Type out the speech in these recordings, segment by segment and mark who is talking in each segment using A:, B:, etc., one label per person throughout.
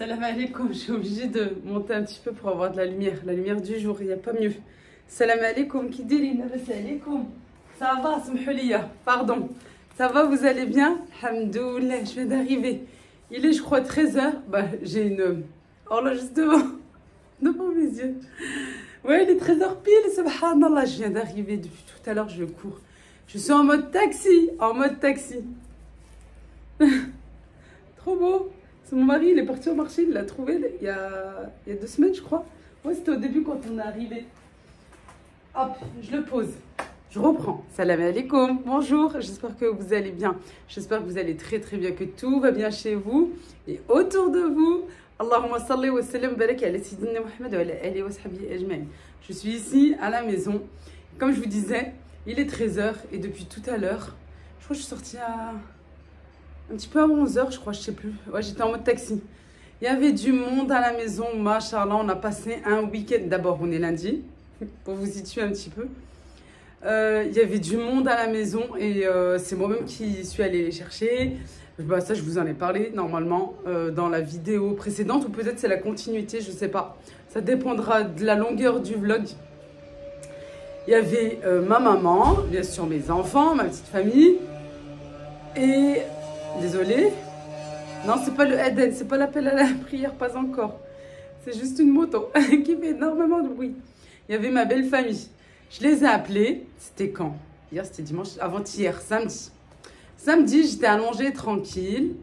A: Salam alaikum, je suis obligée de monter un petit peu pour avoir de la lumière du jour, il n'y a pas mieux. Salam alaikum, qui dit alaikum. Ça va, Smhouliya, pardon. Ça va, vous allez bien? Alhamdoulilah, je viens d'arriver. Il est, je crois, 13h. Bah, j'ai une horloge devant mes yeux. Ouais, il est 13h pile, subhanallah, je viens d'arriver depuis tout à l'heure, je cours. Je suis en mode taxi, Trop beau. C'est mon mari, il est parti au marché, il l'a trouvé il y a 2 semaines, je crois. Ouais, c'était au début quand on est arrivé. Hop, je le pose. Je reprends. Salam alaikum, bonjour, j'espère que vous allez bien. J'espère que vous allez très très bien, que tout va bien chez vous et autour de vous. Allahumma salli wa sallam barak ala sayyidina Muhammad wa ala alihi wa sahbihi ajma'in. Je suis ici à la maison. Comme je vous disais, il est 13h et depuis tout à l'heure, je crois que je suis sortie à un petit peu avant 11h, je crois, je sais plus. Ouais, j'étais en mode taxi. Il y avait du monde à la maison, machallah, on a passé un week-end. D'abord, on est lundi, pour vous situer un petit peu. Il y avait du monde à la maison et c'est moi-même qui suis allée les chercher. Bah, ça, je vous en ai parlé normalement dans la vidéo précédente, ou peut-être c'est la continuité, je sais pas. Ça dépendra de la longueur du vlog. Il y avait ma maman, bien sûr mes enfants, ma petite famille. Et, désolée, non, c'est pas le Eden, c'est pas l'appel à la prière, pas encore. C'est juste une moto qui fait énormément de bruit. Il y avait ma belle famille. Je les ai appelés, c'était quand? Hier, c'était dimanche, avant-hier, samedi. Samedi, j'étais allongée tranquille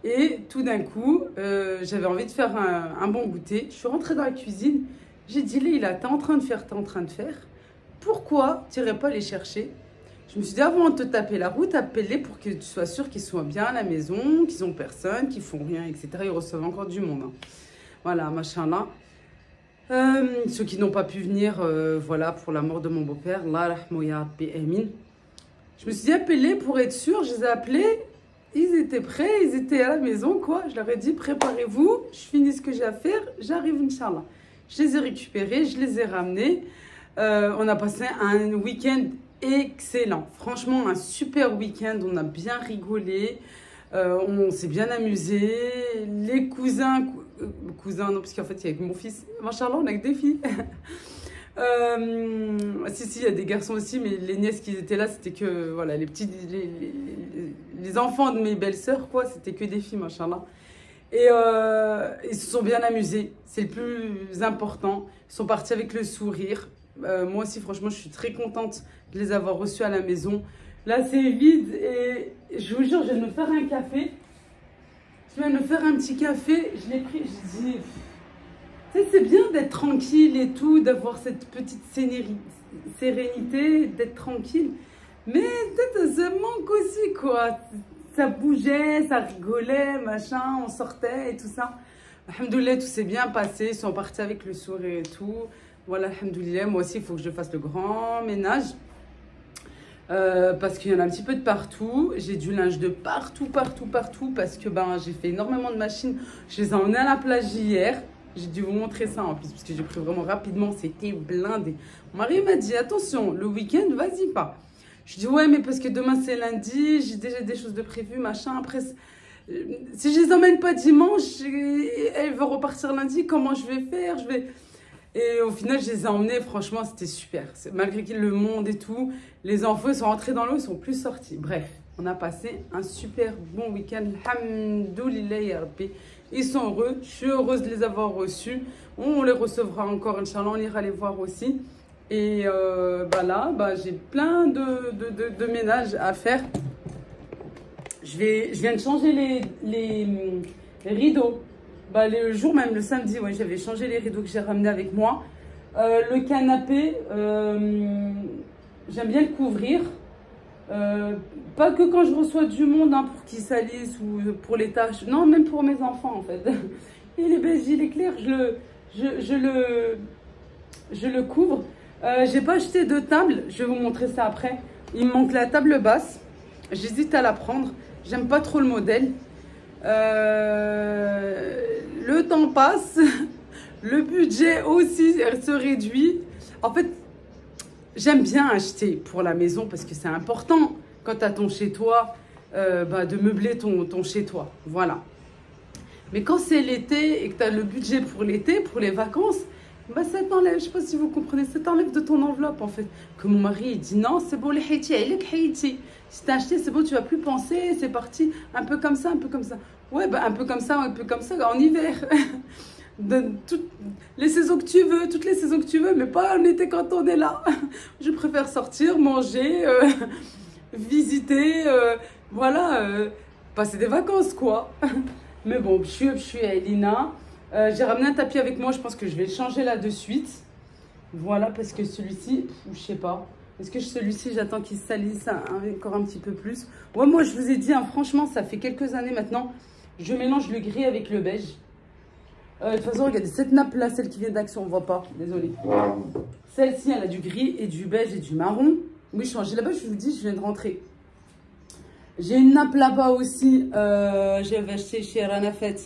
A: et tout d'un coup, j'avais envie de faire un bon goûter. Je suis rentrée dans la cuisine, j'ai dit, Leïla, t'es en train de faire. Pourquoi tu n'irais pas les chercher? Je me suis dit, avant de te taper la route, appelle-les pour que tu sois sûr qu'ils soient bien à la maison, qu'ils n'ont personne, qu'ils font rien, etc. Ils reçoivent encore du monde. Hein. Voilà, machin là. Ceux qui n'ont pas pu venir, voilà, pour la mort de mon beau-père, Allah rahmou ya rabbi amin. Je me suis dit, appelez pour être sûr, je les ai appelés, ils étaient prêts, ils étaient à la maison, quoi. Je leur ai dit, préparez-vous, je finis ce que j'ai à faire, j'arrive, Inch'Allah. Je les ai récupérés, je les ai ramenés. On a passé un week-end excellent. Franchement, un super week-end, on a bien rigolé, on s'est bien amusé. Les cousins, non, parce qu'en fait, il y a que mon fils. Machallah, on a que des filles. Si, il y a des garçons aussi, mais les nièces qui étaient là, c'était que, voilà, les enfants de mes belles-sœurs, quoi, c'était que des filles, machallah. Et ils se sont bien amusés, c'est le plus important. Ils sont partis avec le sourire. Moi aussi, franchement, je suis très contente de les avoir reçus à la maison. Là, c'est vide et je vous jure, je viens de me faire un café. Je viens de me faire un petit café, je l'ai pris, je dis... C'est bien d'être tranquille et tout, d'avoir cette petite sérénité, d'être tranquille. Mais peut-être ça manque aussi, quoi. Ça bougeait, ça rigolait, machin, on sortait et tout ça. Alhamdoulilah, tout s'est bien passé, ils sont partis avec le sourire et tout. Voilà, alhamdoulilah, moi aussi, il faut que je fasse le grand ménage. Parce qu'il y en a un petit peu de partout. J'ai du linge de partout, parce que ben, j'ai fait énormément de machines. Je les ai emmenés à la plage hier. J'ai dû vous montrer ça en plus, parce que j'ai pris vraiment rapidement, c'était blindé. Mon mari m'a dit, attention, le week-end, vas-y pas. Je dis, ouais, mais parce que demain c'est lundi, j'ai déjà des choses de prévues, machin. Après, si je les emmène pas dimanche, elles vont repartir lundi, comment je vais faire? Et au final, je les ai emmenés, franchement, c'était super. Malgré le monde et tout, les enfants sont rentrés dans l'eau, ils sont plus sortis. Bref, on a passé un super bon week-end. Alhamdoulilah ya Rabbi. Ils sont heureux, je suis heureuse de les avoir reçus. On les recevra encore, Inch'Allah, on ira les voir aussi. Et bah là, bah, j'ai plein de ménage à faire. Je viens de changer les rideaux. Bah, le jour même, le samedi, ouais, j'avais changé les rideaux que j'ai ramenés avec moi. Le canapé, j'aime bien le couvrir. Pas que quand je reçois du monde hein, pour qu'ils salissent ou pour les tâches. Non, même pour mes enfants en fait. Il est beige, il est clair, je le couvre. J'ai pas acheté de table, je vais vous montrer ça après. Il me manque la table basse. J'hésite à la prendre. J'aime pas trop le modèle. Le temps passe. Le budget aussi se réduit. En fait, j'aime bien acheter pour la maison parce que c'est important quand tu as ton chez-toi, bah, de meubler ton chez-toi. Voilà. Mais quand c'est l'été et que tu as le budget pour l'été, pour les vacances, bah ça t'enlève, je sais pas si vous comprenez, ça t'enlève de ton enveloppe en fait. Que mon mari il dit non, c'est bon, les Haïti, Haïti. Si t'as acheté, c'est bon, tu vas plus penser, c'est parti. Un peu comme ça, un peu comme ça. Ouais, bah un peu comme ça, un peu comme ça, en hiver. De toutes les saisons que tu veux, toutes les saisons que tu veux, mais pas en été quand on est là. Je préfère sortir, manger, visiter, voilà, passer des vacances quoi. Mais bon, je suis à Elina. J'ai ramené un tapis avec moi, je pense que je vais le changer là de suite. Voilà, parce que celui-ci, je sais pas. Est-ce que celui-ci, j'attends qu'il se salisse encore un petit peu plus. Ouais, moi, je vous ai dit, hein, franchement, ça fait quelques années maintenant, je mélange le gris avec le beige. De toute façon, regardez, cette nappe-là, celle qui vient d'Action, on ne voit pas, désolée. Celle-ci, elle a du gris et du beige et du marron. Oui, je change là-bas, je vous dis, je viens de rentrer. J'ai une nappe là-bas aussi, j'avais acheté chez Ranafet.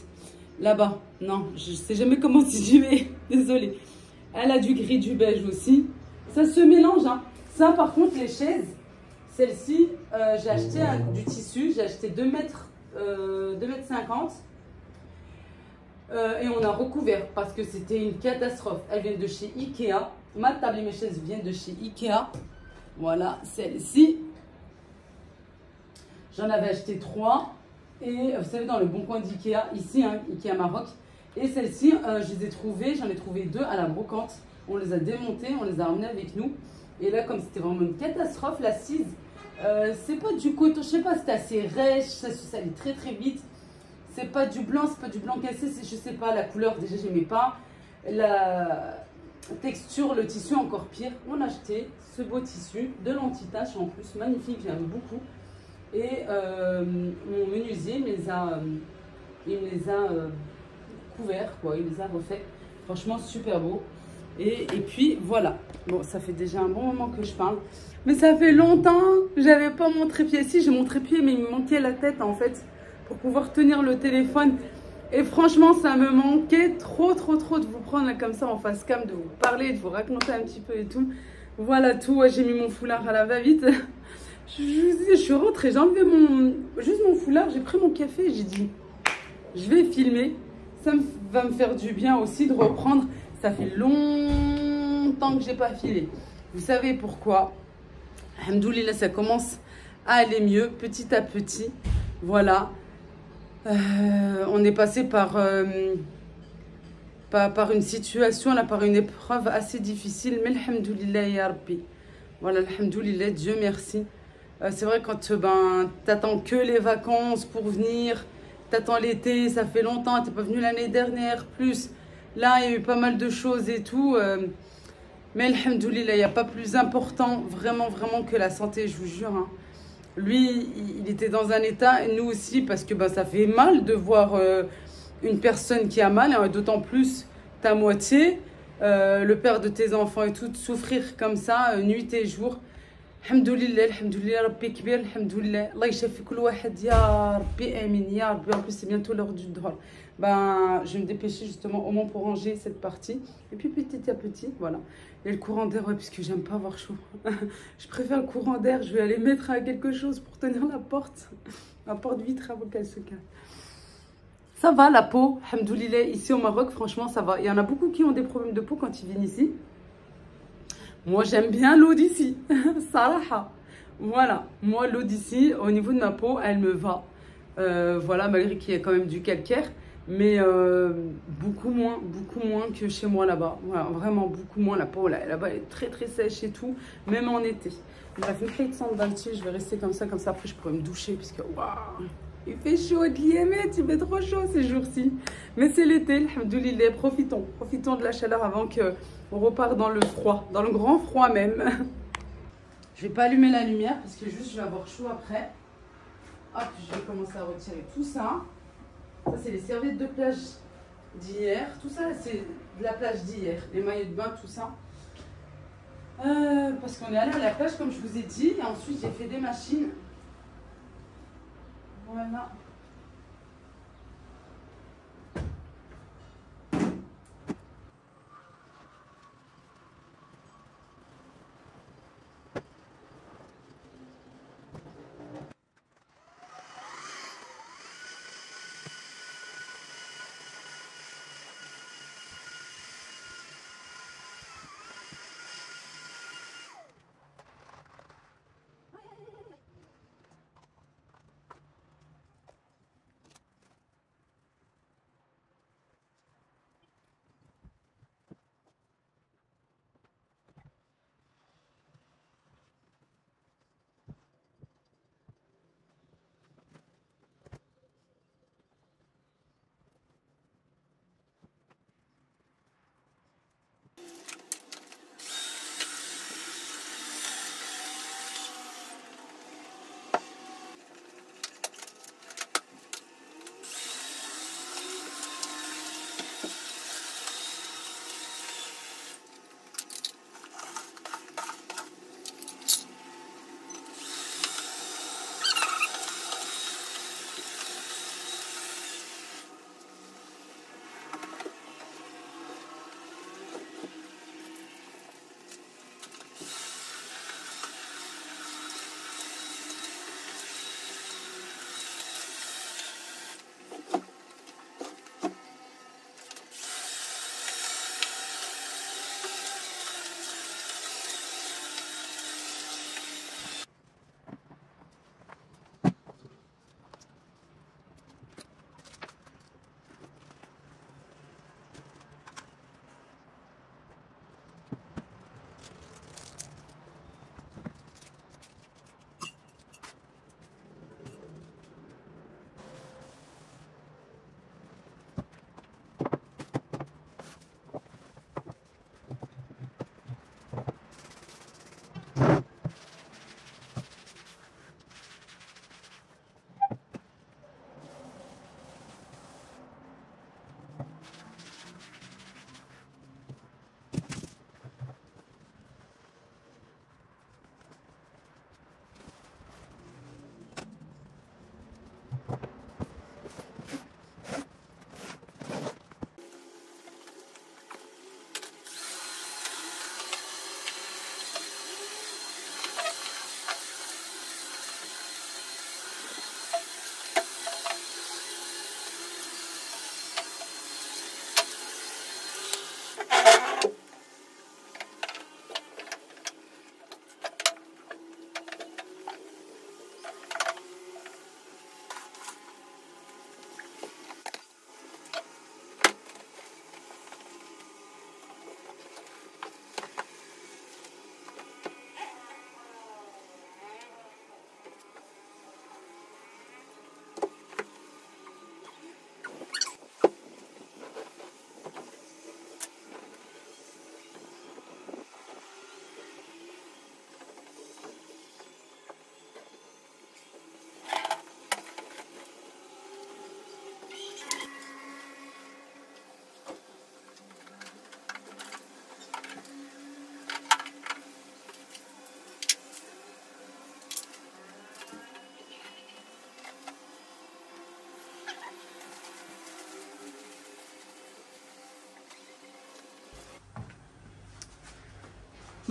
A: Là-bas, non, je sais jamais comment j'y vais, désolée. Elle a du gris, du beige aussi. Ça se mélange, hein. Ça, par contre, les chaises, celle-ci, j'ai acheté du tissu, j'ai acheté 2 mètres, 2,50 m. Et on a recouvert parce que c'était une catastrophe. Elles viennent de chez Ikea. Ma table et mes chaises viennent de chez Ikea. Voilà, celle-ci. J'en avais acheté 3. Et vous savez, dans le bon coin d'Ikea, ici, hein, Ikea Maroc. Et celles-ci, je les ai trouvées, j'en ai trouvé 2 à la brocante. On les a démontées, on les a ramenées avec nous. Et là, comme c'était vraiment une catastrophe, l'assise, c'est pas du coton, je sais pas, c'était assez rêche, ça se salit très très vite. C'est pas du blanc, c'est pas du blanc cassé, c'est, je sais pas, la couleur, déjà, j'aimais pas. La texture, le tissu, encore pire. On a acheté ce beau tissu, de l'anti-tache en plus, magnifique, j'aime beaucoup. Et mon menuisier il me les a couverts, quoi. Il les a refaits. Franchement, super beau. Et puis, voilà. Bon, ça fait déjà un bon moment que je parle. Mais ça fait longtemps que j'avais pas mon trépied. Si, j'ai mon trépied, mais il me manquait la tête, en fait, pour pouvoir tenir le téléphone. Et franchement, ça me manquait trop de vous prendre là, comme ça en face cam, de vous parler, de vous raconter un petit peu et tout. Voilà tout. Ouais, j'ai mis mon foulard à la va-vite. Je suis rentrée, j'ai enlevé juste mon foulard, j'ai pris mon café et j'ai dit, je vais filmer. Ça va me faire du bien aussi de reprendre. Ça fait longtemps que j'ai pas filé. Vous savez pourquoi? Alhamdoulilah, ça commence à aller mieux petit à petit. Voilà. On est passé par une situation, là, par une épreuve assez difficile. Mais alhamdoulilah, ya Rabbi. Voilà, alhamdoulilah, Dieu merci. C'est vrai, quand t'attends que les vacances pour venir, t'attends l'été, ça fait longtemps, t'es pas venu l'année dernière, plus là, il y a eu pas mal de choses et tout. Mais alhamdoulilah, il n'y a pas plus important, vraiment, vraiment, que la santé, je vous jure. Hein. Lui, il était dans un état, et nous aussi, parce que ça fait mal de voir une personne qui a mal, hein, d'autant plus ta moitié, le père de tes enfants et tout, de souffrir comme ça, nuit et jour. Alhamdoulilah, alhamdoulilah, Rabbi Kbir, alhamdoulilah. Allah ychafi kul wahed, ya Rabbi, amin, ya Rabbi. En plus, c'est bientôt l'heure du dhar. Je vais me dépêcher justement au moins pour ranger cette partie. Et puis petit à petit, voilà. Et le courant d'air, ouais, puisque j'aime pas avoir chaud. Je préfère le courant d'air, je vais aller mettre à quelque chose pour tenir la porte vitre avant qu'elle se casse. Ça va la peau, alhamdoulilah, ici au Maroc, franchement ça va. Il y en a beaucoup qui ont des problèmes de peau quand ils viennent ici. Moi, j'aime bien l'eau d'ici. Salaha. Voilà. Moi, l'eau d'ici, au niveau de ma peau, elle me va. Voilà, malgré qu'il y ait quand même du calcaire. Mais beaucoup moins que chez moi là-bas. Voilà, vraiment beaucoup moins. La peau là-bas est très très sèche et tout, même en été. Bref, une clé de sandales dessus, je vais rester comme ça. Après, je pourrais me doucher, puisque waouh, il fait chaud, il fait trop chaud ces jours-ci. Mais c'est l'été, alhamdoulilah, profitons de la chaleur avant qu'on repart dans le froid, dans le grand froid même. Je vais pas allumer la lumière parce que juste je vais avoir chaud après. Hop, je vais commencer à retirer tout ça. Ça, c'est les serviettes de plage d'hier. Tout ça, c'est de la plage d'hier. Les maillots de bain, tout ça. Parce qu'on est allé à la plage, comme je vous ai dit. Et ensuite, j'ai fait des machines. Voilà.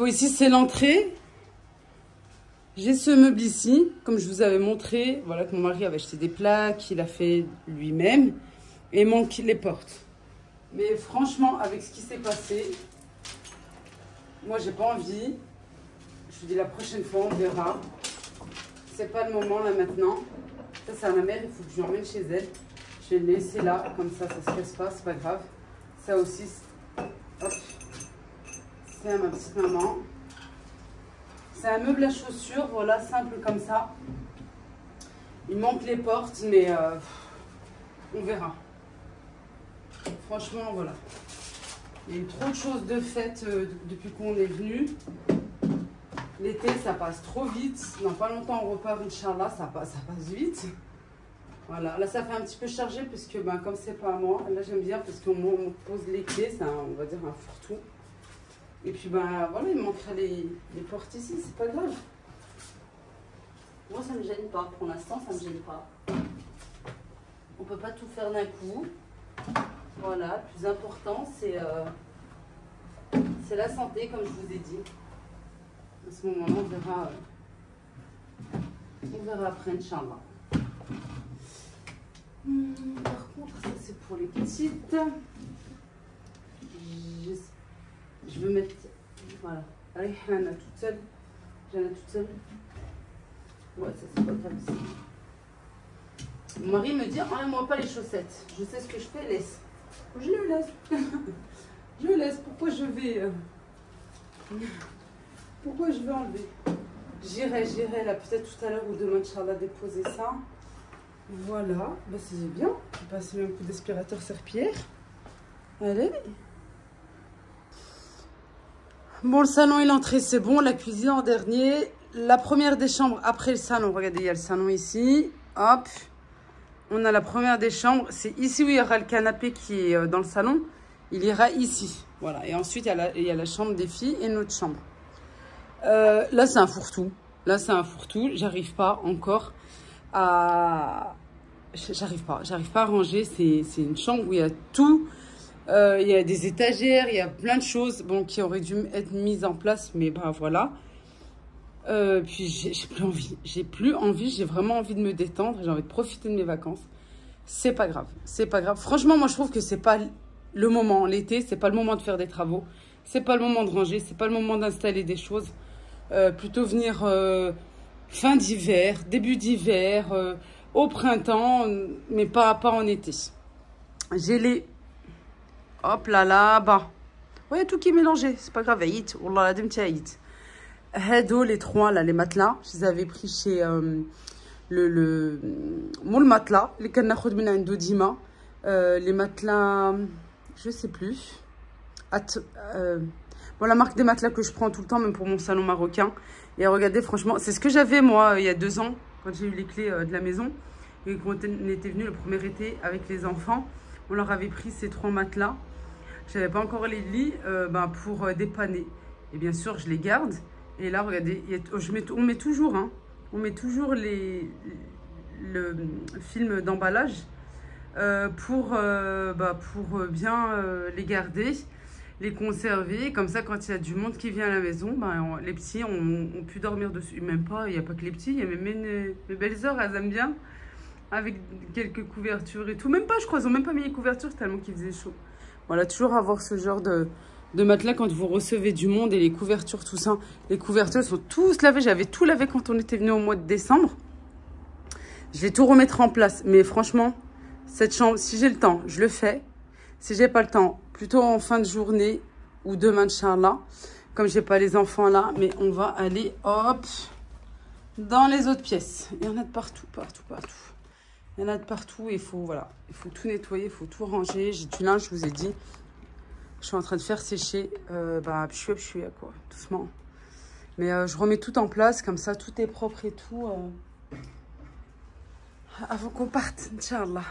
A: Bon, ici, c'est l'entrée. J'ai ce meuble ici, comme je vous avais montré. Voilà, que mon mari avait acheté des plaques, il a fait lui-même. Et il manque les portes. Mais franchement, avec ce qui s'est passé, moi, j'ai pas envie. Je vous dis la prochaine fois, on verra. C'est pas le moment, là, maintenant. Ça, c'est à ma mère, il faut que je l'emmène chez elle. Je vais le laisser là, comme ça se casse pas, c'est pas grave. Ça aussi, c'est à ma petite maman. C'est un meuble à chaussures, voilà, simple comme ça. Il manque les portes, mais on verra. Franchement, voilà. Il y a eu trop de choses de faites depuis qu'on est venu. L'été, ça passe trop vite. Dans pas longtemps, on repart, Inch'Allah, ça passe vite. Voilà, là, ça fait un petit peu chargé, parce que ben, comme c'est pas à moi, là, j'aime bien, parce qu'on pose les clés, c'est on va dire un fourre-tout. Et puis, ben voilà, il manquera les portes ici, c'est pas grave. Moi, ça me gêne pas. Pour l'instant, ça me gêne pas. On peut pas tout faire d'un coup. Voilà, le plus important, c'est la santé, comme je vous ai dit. À ce moment-là, on verra après, Inch'Allah. Par contre, ça c'est pour les petites. Je veux mettre, voilà, Rihana toute seule. J'en ai toute seule. Ouais, ça c'est pas grave aussi. Mon mari me dit, enlève-moi pas les chaussettes. Je sais ce que je fais, laisse. Je le laisse. Je le laisse. Pourquoi je vais enlever? J'irai là peut-être tout à l'heure ou demain, Inch'Allah, déposer ça. Voilà, bah c'est bien. Je vais passer un coup d'aspirateur serpillière. Allez. Bon, le salon et l'entrée, c'est bon. La cuisine en dernier. La première des chambres après le salon. Regardez, il y a le salon ici. Hop. On a la première des chambres. C'est ici où il y aura le canapé qui est dans le salon. Il ira ici. Voilà. Et ensuite, il y a la chambre des filles et notre chambre. Là, c'est un fourre-tout. Là, c'est un fourre-tout. J'arrive pas encore à... J'arrive pas à ranger. C'est une chambre où il y a tout. Il y a des étagères, il y a plein de choses bon, qui auraient dû être mises en place. Mais ben voilà. Puis j'ai plus envie. J'ai vraiment envie de me détendre. J'ai envie de profiter de mes vacances. C'est pas grave. C'est pas grave. Franchement, moi, je trouve que c'est pas le moment. L'été, c'est pas le moment de faire des travaux. C'est pas le moment de ranger. C'est pas le moment d'installer des choses. Plutôt venir fin d'hiver, début d'hiver, au printemps, mais pas en été. J'ai les... Hop là, là-bas. Ouais, tout qui est mélangé. C'est pas grave. Aït. Wallah, la demti aït. Hado, les trois, là, les matelas. Je les avais pris chez mon matelas. Les cannachoud min ando dima. Les matelas, je sais plus. Bon, la marque des matelas que je prends tout le temps, même pour mon salon marocain. Et regardez, franchement, c'est ce que j'avais, moi, il y a 2 ans, quand j'ai eu les clés de la maison. Et quand on était venu le premier été avec les enfants, on leur avait pris ces 3 matelas. Je n'avais pas encore les lits pour dépanner. Et bien sûr, je les garde. Et là, regardez, on met toujours, hein, on met toujours le film d'emballage pour bien les garder, les conserver. Comme ça, quand il y a du monde qui vient à la maison, les petits ont pu dormir dessus. Même pas, il n'y a pas que les petits, il y a même mes belles-sœurs, elles aiment bien. Avec quelques couvertures et tout. Même pas, je crois, ils n'ont même pas mis les couvertures tellement qu'il faisait chaud. Voilà, toujours avoir ce genre de matelas quand vous recevez du monde et les couvertures, tout ça. Les couvertures sont tous lavées. J'avais tout lavé quand on était venu au mois de décembre. Je vais tout remettre en place. Mais franchement, cette chambre, si j'ai le temps, je le fais. Si j'ai pas le temps, plutôt en fin de journée ou demain, Inch'Allah. Comme j'ai pas les enfants là, mais on va aller, hop, dans les autres pièces. Il y en a de partout, partout, partout. Il y en a de partout et il faut tout nettoyer, il faut tout ranger. J'ai du linge, je vous ai dit. Je suis en train de faire sécher, quoi, doucement. Mais je remets tout en place, comme ça, tout est propre et tout. Avant qu'on parte, Inch'Allah.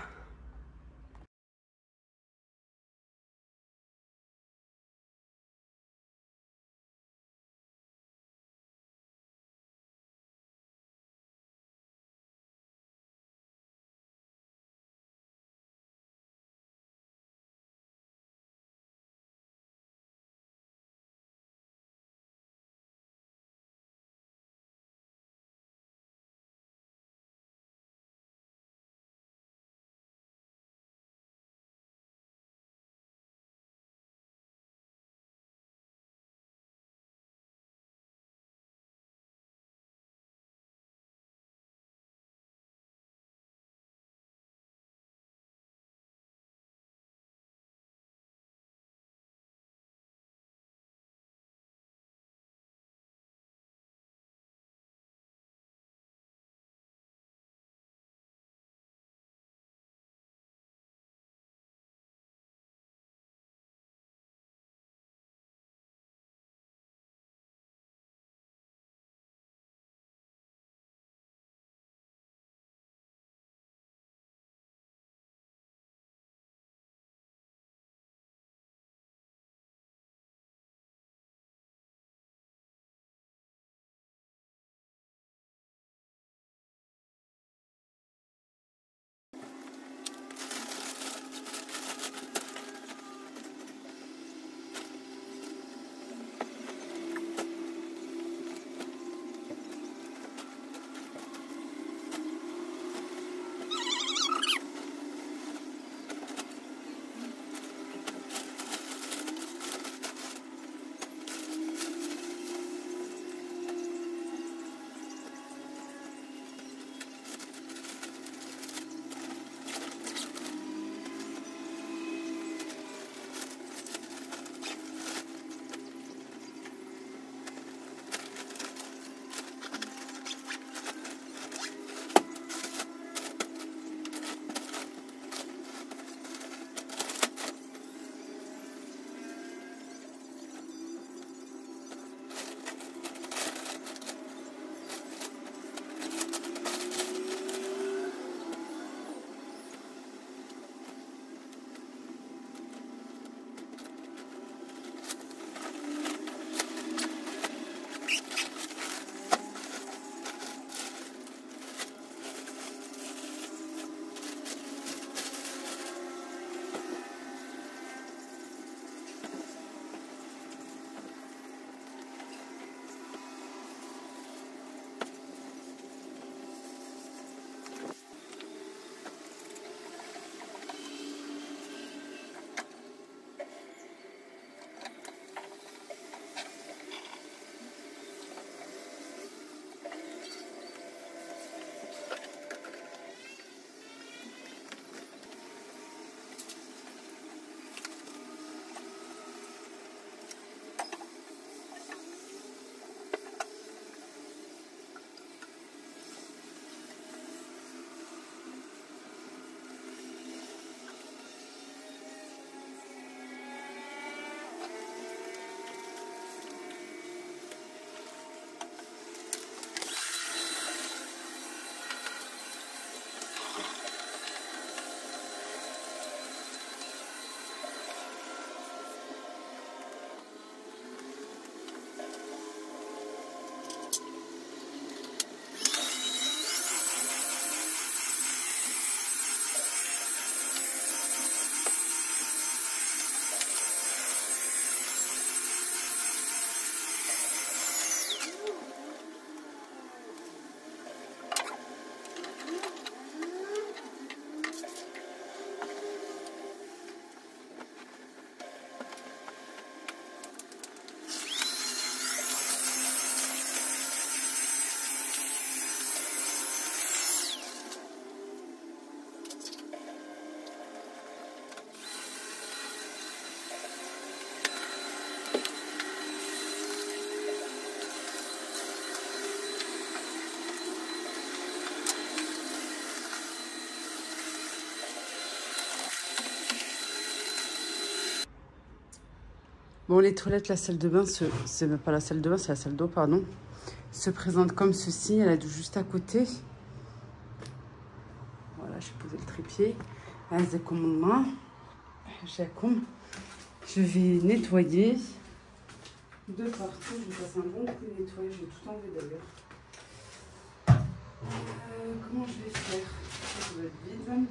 A: Bon, les toilettes, la salle de bain, c'est même pas la salle de bain, c'est la salle d'eau, pardon. Se présente comme ceci, elle est juste à côté. Voilà, j'ai posé le trépied. Je vais nettoyer de partout. Je vais passer un bon coup de nettoyage. Je vais tout enlever d'ailleurs. Comment je vais faire? Ça doit être vide.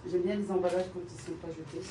A: J'aime bien les emballages quand ils ne sont pas jetés.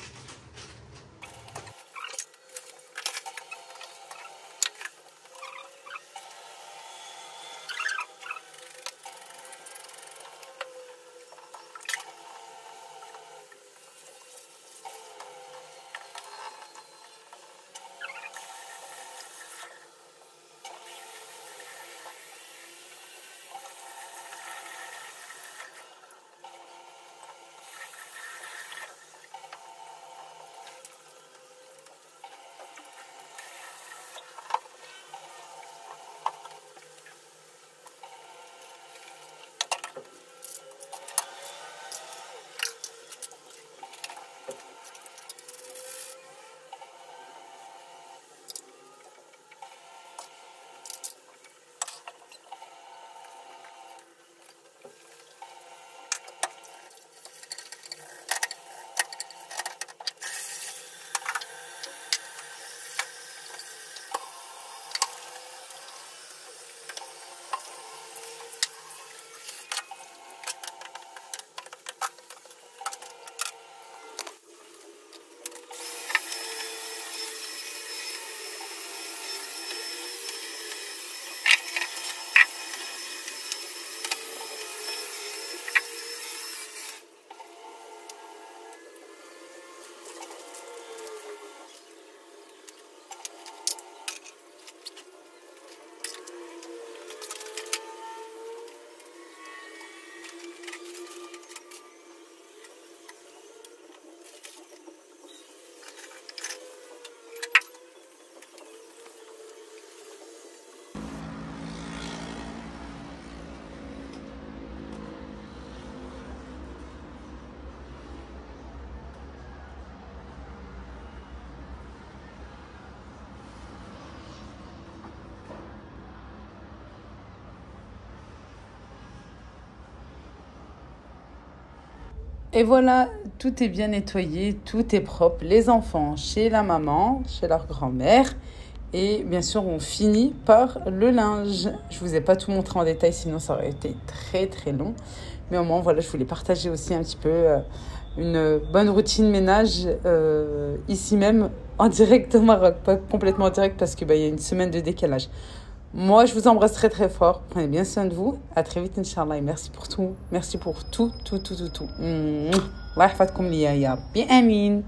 A: Et voilà, tout est bien nettoyé, tout est propre. Les enfants chez la maman, chez leur grand-mère. Et bien sûr, on finit par le linge. Je vous ai pas tout montré en détail, sinon ça aurait été très très long. Mais au moins, voilà, je voulais partager aussi un petit peu une bonne routine ménage ici même, en direct au Maroc. Pas complètement en direct parce qu'il y a une semaine de décalage. Moi, je vous embrasse très très fort. Prenez bien soin de vous. À très vite, Inch'Allah. Et merci pour tout. Merci pour tout. Allah yahfadkoum liya ya Rabbi. Amin.